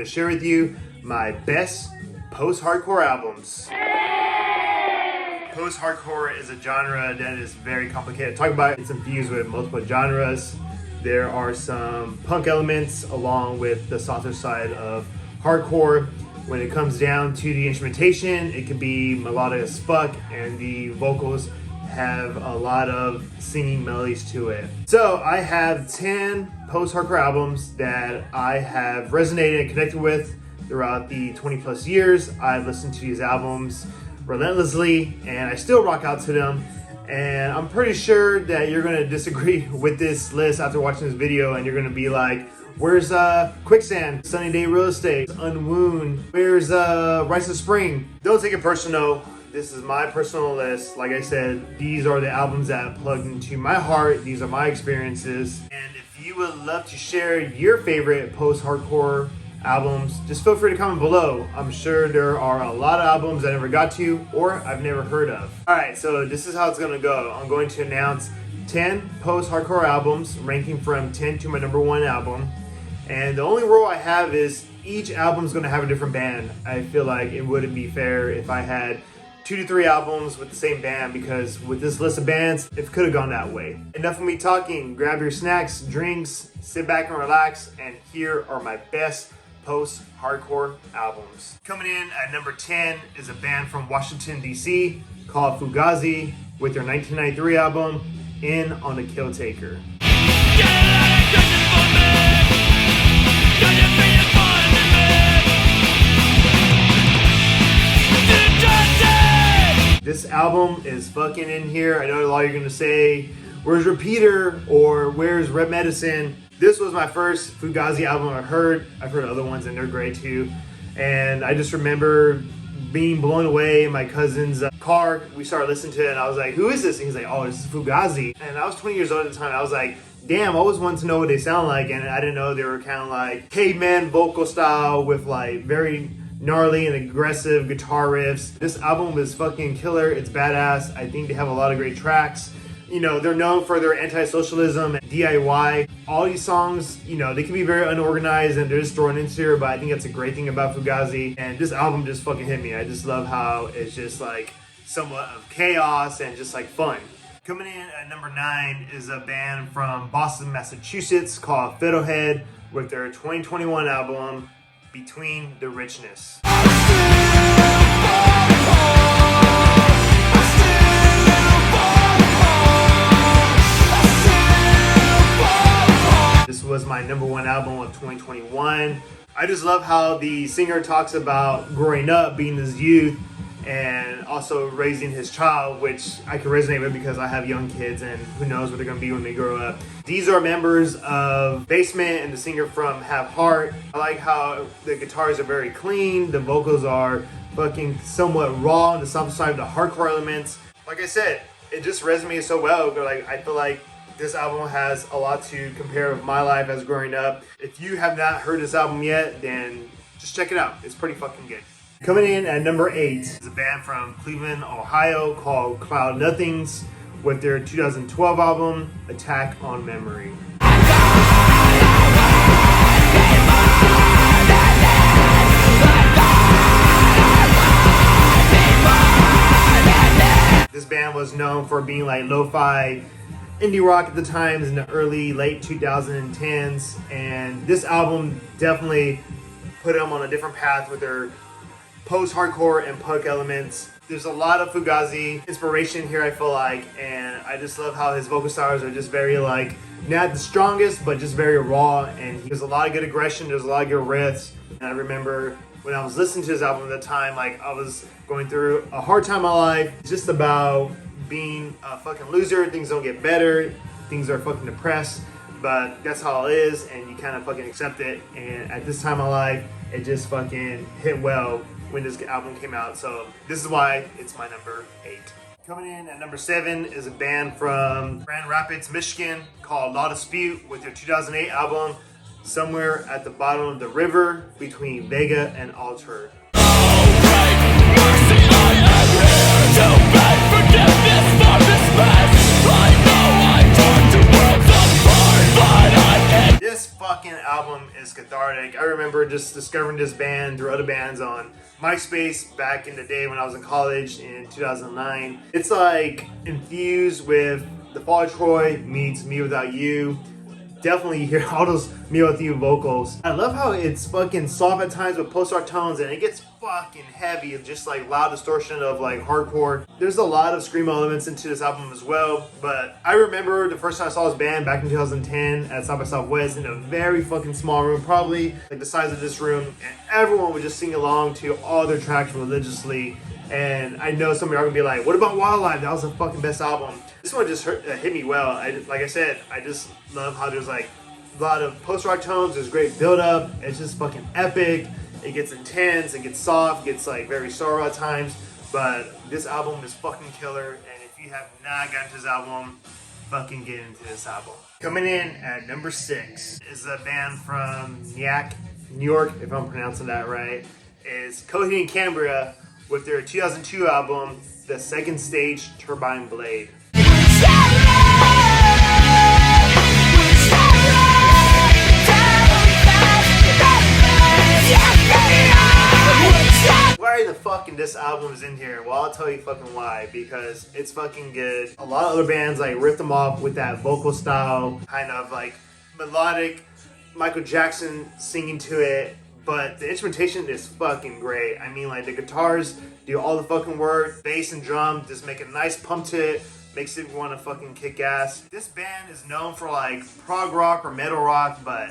to share with you my best post-hardcore albums. Post-hardcore is a genre that is very complicated to talk about. It's infused with multiple genres. There are some punk elements along with the softer side of hardcore. When it comes down to the instrumentation, it can be melodic as fuck, and the vocals have a lot of singing melodies to it. So I have 10 post-hardcore albums that I have resonated and connected with throughout the 20 plus years. I've listened to these albums relentlessly and I still rock out to them. And I'm pretty sure that you're gonna disagree with this list after watching this video, and you're gonna be like, where's Quicksand, Sunny Day Real Estate, Unwound, where's Rites of Spring? Don't take it personal. This is my personal list. Like I said, these are the albums that plugged into my heart. These are my experiences. And if you would love to share your favorite post-hardcore albums, just feel free to comment below. I'm sure there are a lot of albums I never got to or I've never heard of. Alright, so this is how it's gonna go. I'm going to announce 10 post-hardcore albums ranking from 10 to my number 1 album. And the only rule I have is each album is gonna have a different band. I feel like it wouldn't be fair if I had 2 to 3 albums with the same band, because with this list of bands, it could have gone that way. Enough of me talking. Grab your snacks, drinks, sit back and relax, and here are my best post-hardcore albums. Coming in at number 10 is a band from Washington, D.C. called Fugazi with their 1993 album, In on the Kill Taker. This album is fucking in here. I know a lot of you are gonna say, where's Repeater or where's Red Medicine? This was my first Fugazi album I've heard. I've heard other ones and they're great too. And I just remember being blown away in my cousin's car. We started listening to it and I was like, who is this? And he's like, oh, this is Fugazi. And I was 20 years old at the time. I was like, damn, I always wanted to know what they sound like. And I didn't know they were kind of like caveman vocal style with like very gnarly and aggressive guitar riffs. This album is fucking killer. It's badass. I think they have a lot of great tracks. You know, they're known for their anti-socialism and DIY. All these songs, you know, they can be very unorganized and they're just thrown into here, but I think that's a great thing about Fugazi. And this album just fucking hit me. I just love how it's just like somewhat of chaos and just like fun. Coming in at number 9 is a band from Boston, Massachusetts called Fiddlehead with their 2021 album, Between the Richness. This was my number 1 album of 2021. I just love how the singer talks about growing up, being this youth, and also raising his child, which I can resonate with because I have young kids and who knows what they're gonna be when they grow up. These are members of Basement and the singer from Have Heart. I like how the guitars are very clean, the vocals are fucking somewhat raw on the soft side of the hardcore elements. Like I said, it just resonates so well, but like I feel like this album has a lot to compare with my life as growing up. If you have not heard this album yet, then just check it out. It's pretty fucking good. Coming in at number 8 is a band from Cleveland, Ohio called Cloud Nothings with their 2012 album, Attack on Memory. This band was known for being like lo-fi indie rock at the times in the early, late 2010s, and this album definitely put them on a different path with their post-hardcore and punk elements. There's a lot of Fugazi inspiration here, I feel like, and I just love how his vocal styles are just very like, not the strongest, but just very raw, and there's a lot of good aggression, there's a lot of good riffs. And I remember when I was listening to his album at the time, like I was going through a hard time in my life. It's just about being a fucking loser, things don't get better, things are fucking depressed, but that's how it is, and you kind of fucking accept it. And at this time of my life, it just fucking hit well when this album came out, so this is why it's my number 8. Coming in at number 7 is a band from Grand Rapids, Michigan called Law Dispute with their 2008 album, Somewhere at the Bottom of the River, between Vega and Altair. This fucking fucking album is cathartic. I remember just discovering this band through other bands on MySpace back in the day when I was in college in 2009. It's like infused with The Fall of Troy meets Me Without You. Definitely hear all those Me With You vocals. I love how it's fucking soft at times with post-rock tones, and it gets fucking heavy of just like loud distortion of like hardcore. There's a lot of screamo elements into this album as well, but I remember the first time I saw this band back in 2010 at South by Southwest in a very fucking small room, probably like the size of this room, and everyone would just sing along to all their tracks religiously. And I know some of y'all are gonna be like, what about Wildlife? That was the fucking best album. This one just hit me well. Like I said, I just love how there's like a lot of post-rock tones. There's great build-up. It's just fucking epic. It gets intense. It gets soft. It gets like very sorrow at times. But this album is fucking killer. And if you have not gotten to this album, fucking get into this album. Coming in at number 6 is a band from Nyack, New York, if I'm pronouncing that right. It's Coheed and Cambria with their 2002 album, The Second Stage Turbine Blade. Why the fucking this album is in here? Well, I'll tell you fucking why. Because it's fucking good. A lot of other bands like rip them off with that vocal style, kind of like melodic, Michael Jackson singing to it. But the instrumentation is fucking great. I mean, like the guitars do all the fucking work. Bass and drum just make a nice pump to it. Makes it want to fucking kick ass. This band is known for like prog rock or metal rock, but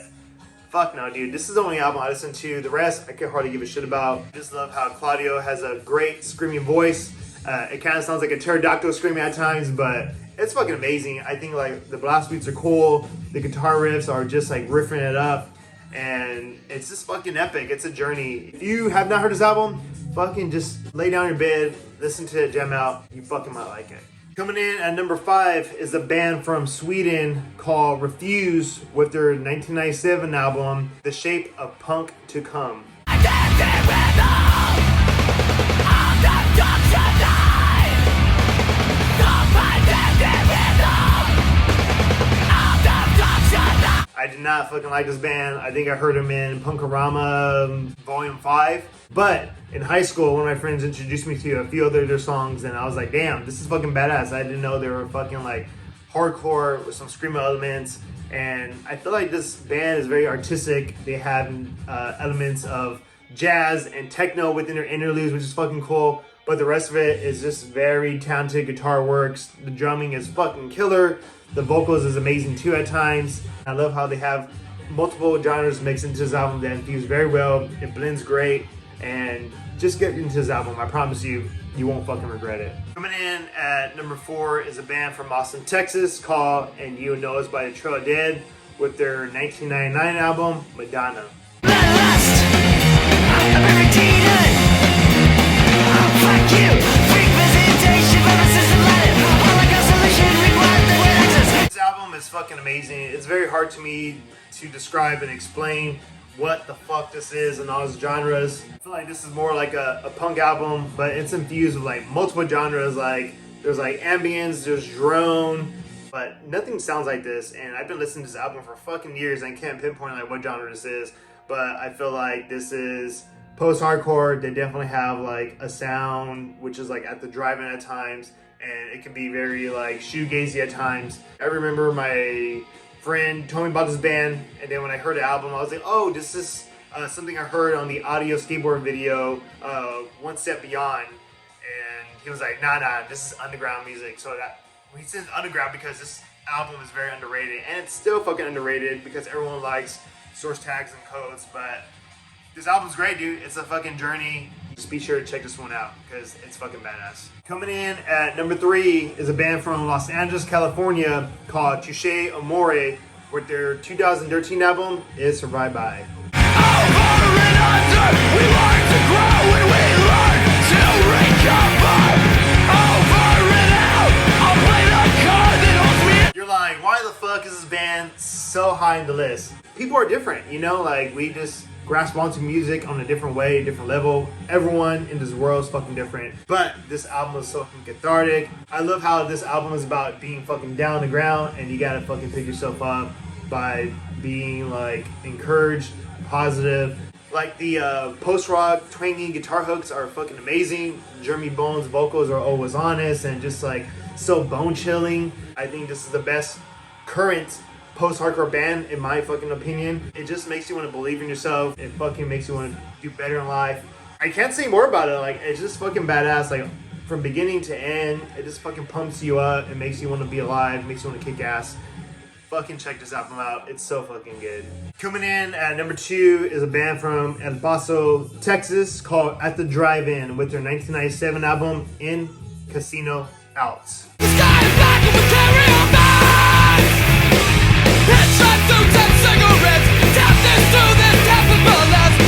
fuck no, dude. This is the only album I listen to. The rest, I can hardly give a shit about. I just love how Claudio has a great screaming voice. It kind of sounds like a pterodactyl screaming at times, but it's fucking amazing. I think like the blast beats are cool. The guitar riffs are just like riffing it up. And it's just fucking epic. It's a journey. If you have not heard this album, fucking just lay down in your bed, listen to it, jam out. You fucking might like it. Coming in at number 5 is a band from Sweden called Refuse with their 1997 album, The Shape of Punk to Come. I did not fucking like this band. I think I heard them in Punkorama Volume 5. But in high school, one of my friends introduced me to a few other of their songs, and I was like, damn, this is fucking badass. I didn't know they were fucking like hardcore with some screamo elements. And I feel like this band is very artistic. They have elements of jazz and techno within their interludes, which is fucking cool. But the rest of it is just very talented guitar works. The drumming is fucking killer. The vocals is amazing too at times. I love how they have multiple genres mixed into this album that infuse very well. It blends great. And just get into this album. I promise you, you won't fucking regret it. Coming in at number 4 is a band from Austin, Texas called And You Know Us by the Trail of Dead with their 1999 album, Madonna. This album is fucking amazing. It's very hard to me to describe and explain what the fuck this is and all its genres. I feel like this is more like a punk album, but it's infused with like multiple genres. Like there's like ambience, there's drone, but nothing sounds like this. And I've been listening to this album for fucking years and I can't pinpoint like what genre this is, but I feel like this is post-hardcore. They definitely have like a sound which is like at the drive-in at times, and it can be very like shoegazy at times. I remember my friend told me about this band, and then when I heard the album, I was like, oh, this is something I heard on the audio skateboard video, One Step Beyond. And he was like, nah, this is underground music. So that he says underground because this album is very underrated, and it's still fucking underrated because everyone likes source tags and codes. But this album's great, dude. It's a fucking journey. Just be sure to check this one out because it's fucking badass. Coming in at number 3 is a band from Los Angeles, California called Touché Amoré with their 2013 album, Is Survived By. Over and under, we learn to grow and we learn to recover. Over and out, I'll play the card that holds me. You're like, why the fuck is this band so high in the list? People are different, you know, like we just grasp onto music on a different way, different level. Everyone in this world is fucking different. But this album is so fucking cathartic. I love how this album is about being fucking down on the ground and you gotta fucking pick yourself up. by being like encouraged, positive. Like the post-rock twangy guitar hooks are fucking amazing. Jeremy Bones' vocals are always honest and just like so bone-chilling. I think this is the best current post-hardcore band in my fucking opinion. It just makes you want to believe in yourself. It fucking makes you want to do better in life. I can't say more about it. Like, it's just fucking badass. Like, from beginning to end, it just fucking pumps you up. It makes you want to be alive. Makes you want to kick ass. Fucking check this album out. It's so fucking good. Coming in at number 2 is a band from El Paso, Texas called At the Drive-In with their 1997 album In Casino Out. The sky is black and we carry our bags. Headshots, suits and cigarettes. Tap this through this tap of bullets.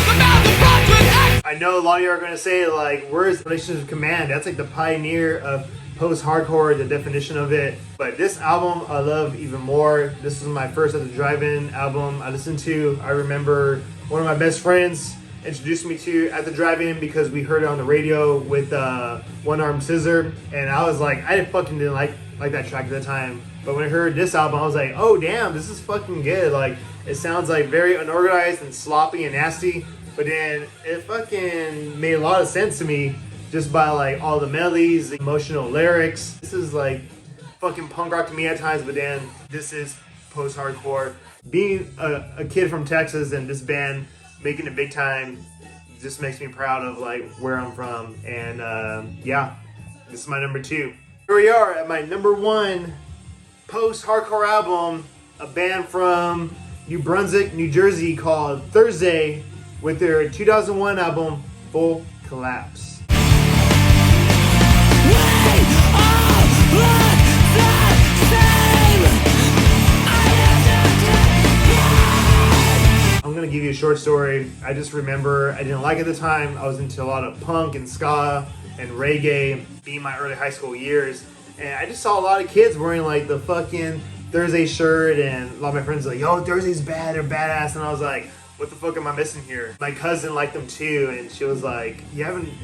The mouth of bronze with X. I know a lot of you are going to say, like, where's Relations of Command? That's like the pioneer of post-hardcore, the definition of it. But this album I love even more. This was my first At the Drive-In album I listened to. I remember one of my best friends introduced me to At the Drive-In because we heard it on the radio with One Arm Scissor, and I was like, I fucking didn't like that track at the time. But when I heard this album, I was like, oh damn, this is fucking good. Like, it sounds like very unorganized and sloppy and nasty, but then it fucking made a lot of sense to me just by like all the melodies, the emotional lyrics. This is like fucking punk rock to me at times, but then this is post-hardcore. Being a kid from Texas and this band making it big time just makes me proud of like where I'm from. And yeah, this is my number 2. Here we are at my number 1 post-hardcore album, a band from New Brunswick, New Jersey called Thursday with their 2001 album Full Collapse. I'm gonna give you a short story. I just remember I didn't like it at the time. I was into a lot of punk and ska and reggae being my early high school years, and I just saw a lot of kids wearing like the fucking Thursday shirt, and a lot of my friends were like, yo, Thursday's bad, they're badass, and I was like, what the fuck am I missing here? My cousin liked them too, and she was like, do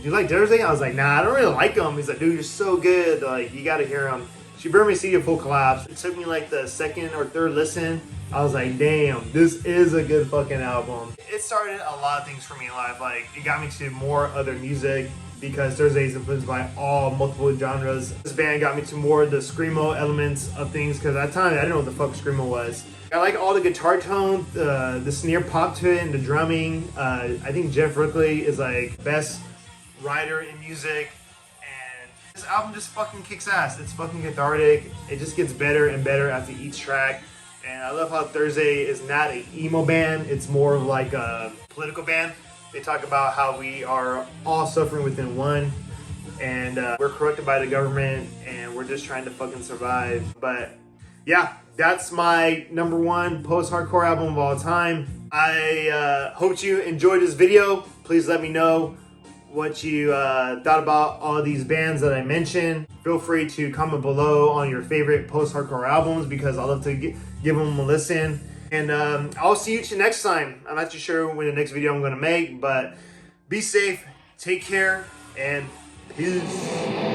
you like Thursday? I was like, nah, I don't really like them. He's like, dude, you're so good, like, you gotta hear them. She brought me to see a Full Collapse. It took me like the second or third listen. I was like, damn, this is a good fucking album. It started a lot of things for me in life. Like, it got me to more other music because Thursday is influenced by multiple genres. This band got me to more of the screamo elements of things because at the time, I didn't know what the fuck screamo was. I like all the guitar tone, the snare pop to it, and the drumming. I think Jeff Rickley is like best writer in music. And this album just fucking kicks ass. It's fucking cathartic. It just gets better and better after each track. And I love how Thursday is not an emo band. It's more of like a political band. They talk about how we are all suffering within one. And we're corrupted by the government. And we're just trying to fucking survive. But yeah, that's my number 1 post-hardcore album of all time. I hope you enjoyed this video. Please let me know what you thought about all these bands that I mentioned. Feel free to comment below on your favorite post-hardcore albums because I love to give them a listen. And I'll see you next time. I'm not too sure when the next video I'm going to make, but be safe, take care, and peace.